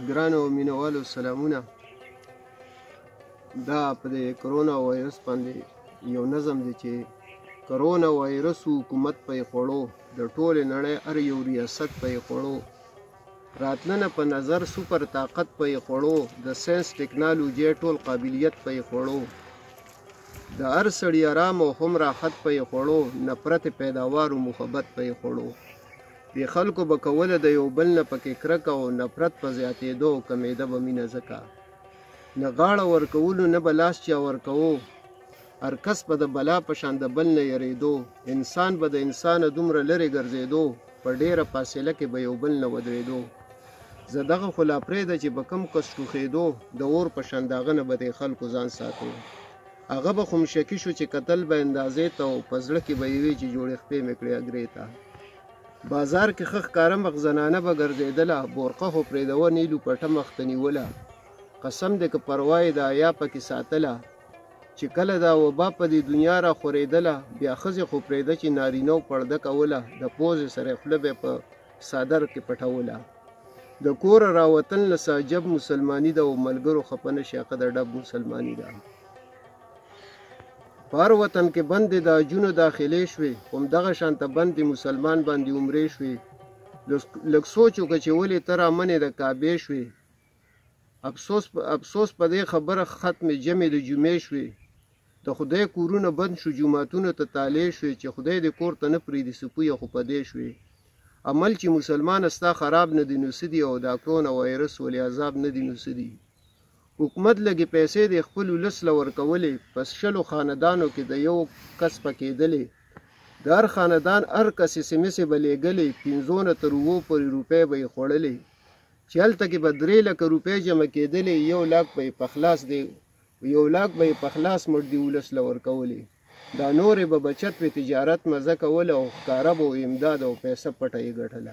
ګرانو مینوالو سلامونه. دا په د کرونا وایرس باندې یو نظم دی چې کرونا وایرس حکومت په خوړو د ټوله نړۍ هر یو ریاست په خوړو راتلنه په نظر سوپر طاقت په خوړو د ساينس ټیکنالوژي ټول قابلیت په خوړو د هر سړی آرام او هم راحت په خوړو نفرت پیداوار او محبت په خوړو د خلکو به کوله د یو بل نه پکې کرکه او نفرت په زیاتېدو کمیده به مینه ځکه نه غاړه ورکولو نه به لاس چا ورکوو هر کس به د بلا په شان د بل نه یریدو انسان به د انسان دومره لرې ګرځېدو په ډېره فاصله کې به یو بل نه ودرېدو زه دغه خو لا پرېږده چې به کم کس ټوخېدو د اور په شان د هغه نه به د خلکو ځان ساتو هغه به خو مشکي شو چې کتل به اندازې ته او په زړه کې به یې وي چې جوړې خپې مې کړې اګرې ته بازار کې ښه ښکاره مخ زنانه به ګرځېدله بورقه خو پرېږدوه نیلو پټه مخ ته نیوله قسم دی که پروا یې د حیا پکې ساتله چې کله دا وبا په دې دنیا را خورېدله بیا ښځې خو پرېږده چې نارینه پرده کوله د پوزې سره یې خوله به په څادر کې پټوله د کوره راوتل له ساجب مسلماني ده او ملګرو خفه نه شي هغه د ډب مسلماني ده په هر وطن کې بندې د حجونو داخلې شوې همدغه شانته بندې مسلمان باندې عمرې شوې لږ سوچ وکړه چې ولې ته رامنې د کعبې شوې افسوس په دې خبره ختمې جمعې د جمعې شوې د خدای کورونه بند شو جوماتونو ته طالع شوې چې خدای دې کور ته نه پرېږدي سپویه خو په دې شوې عمل چې مسلمان ستا خراب نه دی نو څه دي او دا کرونا وایرس ولې عذاب نه دی نو څه دي حکومت لګې پیسې د خپل ولس له ورکولې پس شلو خاندانو کې د یو کس پکېدلې د هر خاندان هر کس سمسې به لېږلې 15 نه تر 20 پورې روپۍ به یې خوړلې چې هلته کې به 3 لکه روپۍ جمع کېدلې 1 لاک به یې په خلاص دی 1 لاک به یې په خلاص مړ دی ولس له ورکولې دا نورې به بچت په تجارت مزه کوله او ښکاره به امداد او پیسه پټه یې ګټله